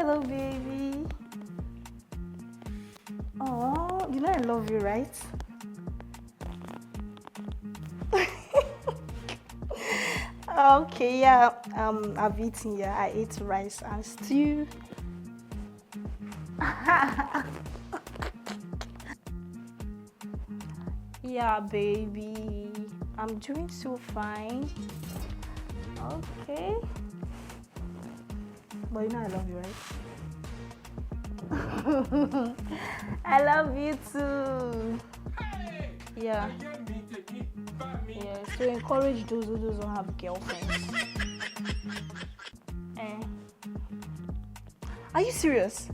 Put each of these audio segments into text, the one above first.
Hello, baby. Oh, you know I love you, right? Okay, yeah. I've eaten. Yeah, I ate rice and stew. Yeah, baby. I'm doing so fine. Okay. But you know I love you, right? I love you too. Yeah. Yeah. So encourage those who don't have girlfriends. Eh. Are you serious?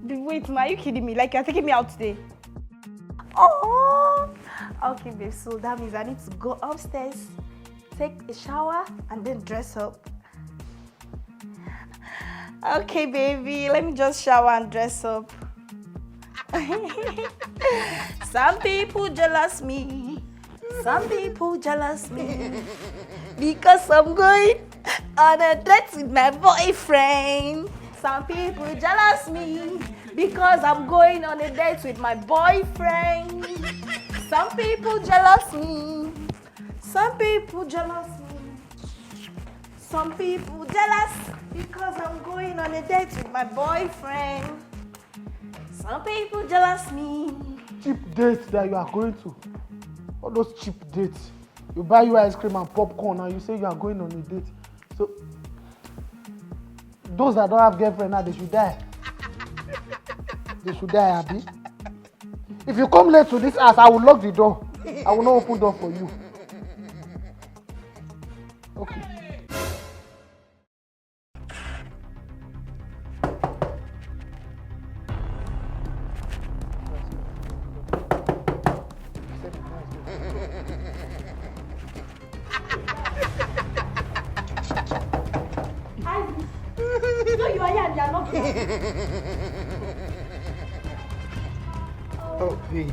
Wait, ma, are you kidding me? Like you're taking me out today? Oh. Okay, babe. So that means I need to go upstairs, take a shower, and then dress up. Okay, baby. Let me just shower and dress up. Some people jealous me. Some people jealous me because I'm going on a date with my boyfriend. Some people jealous me because I'm going on a date with my boyfriend. Some people jealous me. Some people jealous me. Some people jealous because I'm going on a date with my boyfriend. Some people jealous me. Cheap dates that you are going to. All those cheap dates. You buy you ice cream and popcorn and you say you are going on a date. So those that don't have girlfriend now, they should die. They should die, Abby. If you come late to this house, I will lock the door. I will not open door for you. Okay. So you are here and you are not here. Oh, hey.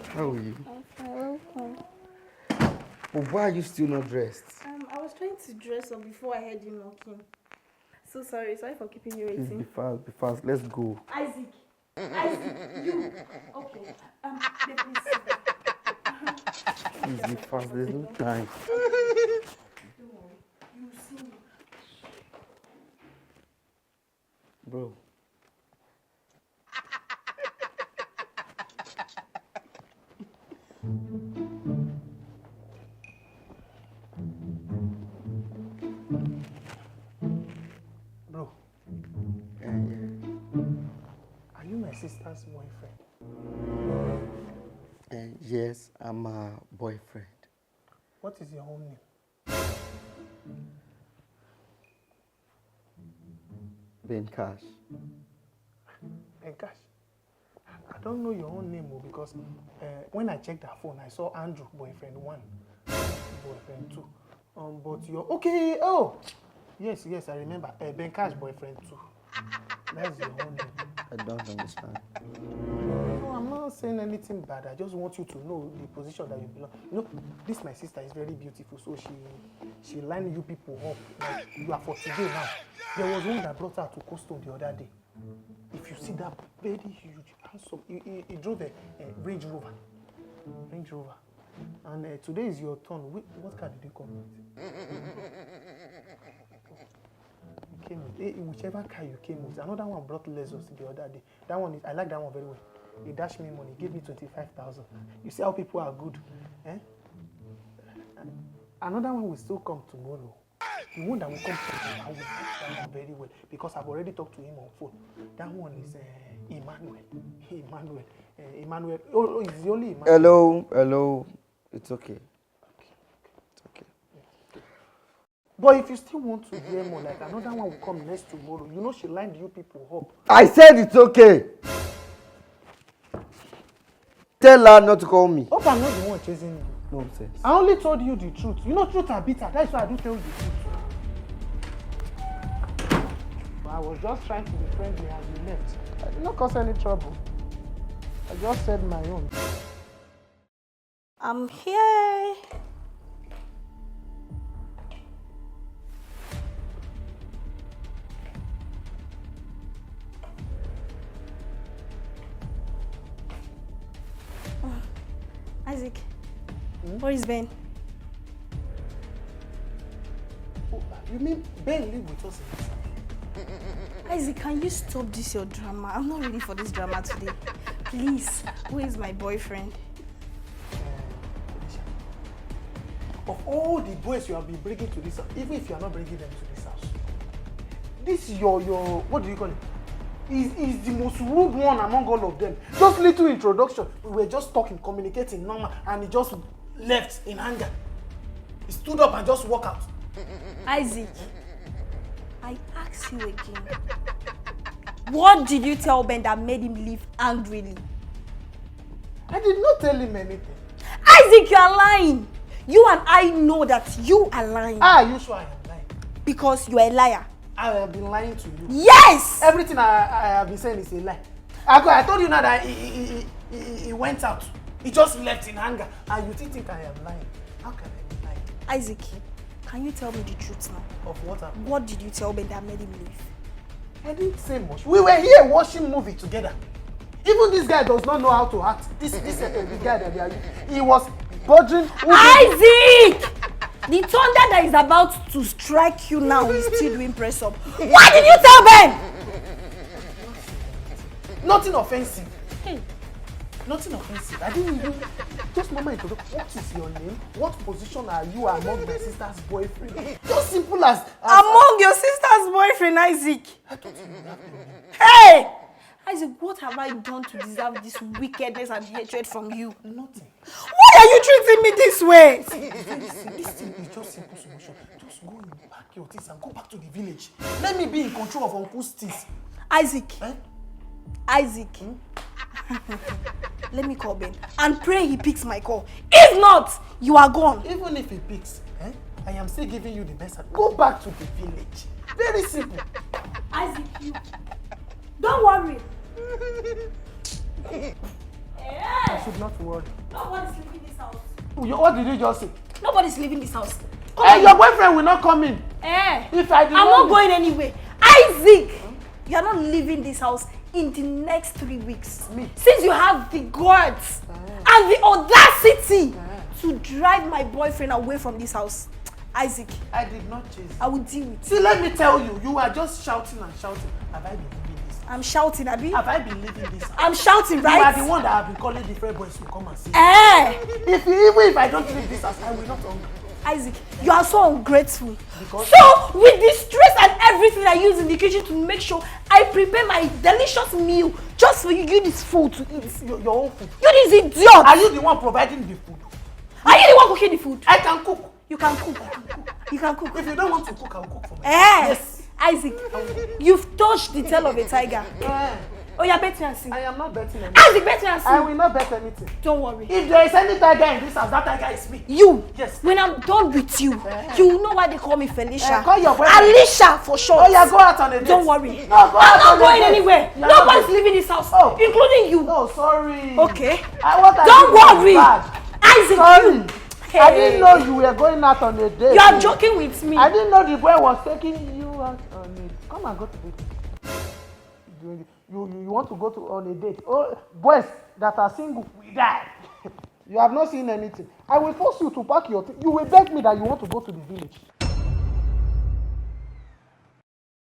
How are you? I'm fine, welcome. But why are you still not dressed? I was trying to dress up before I heard you knocking. So sorry for keeping you Please waiting. be fast. Let's go. Isaac, you. Okay. Please sit down. Please be fast. There's no time. Don't worry. You see me. Bro. Bro, Yeah. are you my sister's boyfriend? Yes, I'm a boyfriend. What is your own name? Ben Cash. Enkash. I don't know your own name because when I checked her phone, I saw Andrew, boyfriend 1, boyfriend 2. But you're okay. Oh, yes, I remember. Ben Cash, boyfriend 2. That's your own name. I don't understand. No, I'm not saying anything bad. I just want you to know the position that you belong. You know, this my sister is very beautiful, so she lined you people up. Like you are for today now. There was one that brought her to Coastal the other day. If you see that very huge, handsome, he drove a Range Rover. And today is your turn. What car did you come with? You came with whichever car you came with. Another one brought Lexus the other day. That one I like that one very well. He dashed me money. He gave me 25,000. You see how people are good. Eh? Another one will still come tomorrow. The one that will come tomorrow, I will like that one very well because I've already talked to him on phone. That one is Emmanuel. Emmanuel. Oh, it's the only Emmanuel. Hello. It's okay. It's okay. But if you still want to hear more, like another one will come next tomorrow. You know she lined you people up. I said it's okay. Tell her not to call me. Hope I'm not the one chasing you. Nonsense. I only told you the truth. You know truth are bitter. That's why I do tell you the truth. But I was just trying to be friendly and you left. I did not cause any trouble. I just said my own. I'm here. Isaac, where is Ben? Oh, you mean Ben live with us in this house? Isaac, can you stop this your drama? I'm not ready for this drama today. Please, who is my boyfriend? Felicia, of all the boys you have been bringing to this house, even if you are not bringing them to this house, this your what do you call it? Is the most rude one among all of them. Just little introduction. We were just talking, communicating normal, and he just left in anger. He stood up and just walked out. Isaac, I ask you again. What did you tell Ben that made him leave angrily? I did not tell him anything. Isaac, you are lying. You and I know that you are lying. Are you sure I am lying? Because you are a liar. I have been lying to you. Yes! Everything I have been saying is a lie. I told you now that he went out. He just left in anger. And you think I am lying. How can I be lying? Isaac, can you tell me the truth now? Of what happened? What did you tell Ben that made him leave? I didn't say much. We were here watching movie together. Even this guy does not know how to act. This the guy that they are using. He was bothering. Isaac! The thunder that is about to strike you now is still doing press up. Why did you tell Ben? Nothing offensive. Hey. Nothing offensive. I didn't even. Just normal introduction. What is your name? What position are you among my sister's boyfriend? Just simple as Among your sister's boyfriend, Isaac. I thought you would have the name. Hey! Isaac, what have I done to deserve this wickedness and hatred from you? Nothing. Why are you treating me this way? This thing is just simple solution. Just go and pack your things and go back to the village. Let me be in control of Uncle's things. Isaac. Eh? Isaac. Let me call Ben and pray he picks my call. If not, you are gone. Even if he picks, I am still giving you the best. Go back to the village. Very simple. Isaac, you. Don't worry. I should not worry. Nobody's leaving this house. What did you just say? Nobody's leaving this house. Hey, your boyfriend will not come in. If I did I'm not not going anywhere. Isaac, you are not leaving this house in the next 3 weeks. Me? Since you have the guts and the audacity to drive my boyfriend away from this house. Isaac, I did not chase. I will deal with See, let me tell you, you are just shouting and shouting. Have I been leaving this? I'm shouting, Abi. Have I been leaving this? I'm shouting, right? You are the one that have been calling different boys to come and see. Even if I don't leave this house, I will not hungry. Isaac, you are so ungrateful. Because? So, with the stress and everything I use in the kitchen to make sure I prepare my delicious meal just for you, this food to eat. Your own food. You this idiot! Are you the one providing the food? Are you the one cooking the food? I can cook. You can cook. You can cook. If you don't want to cook, I'll cook for myself. Yes. Isaac, you've touched the tail of a tiger. Oh, you're betting and see. I am not betting anything. Isaac, betting and see. I will not bet anything. Don't worry. If there is any tiger in this house, that tiger is me. You? Yes. When I'm done with you, you know why they call me Felicia. Call your boyfriend. Alicia for short. Oh, yeah, go out on a date. Don't worry. No, go I'm out not on a going date. anywhere. You're Nobody's not leaving this house, Oh. including you. Oh, sorry. Okay. What I Don't did was worry. bad. Isaac, Sorry. you. I didn't know you were going out on a date. You are joking with me. I didn't know the boy was taking you out on a. Come and go to date. You want to go to on a date? Oh, boys that are single, we die. You have not seen anything. I will force you to pack your things. You will beg me that you want to go to the village.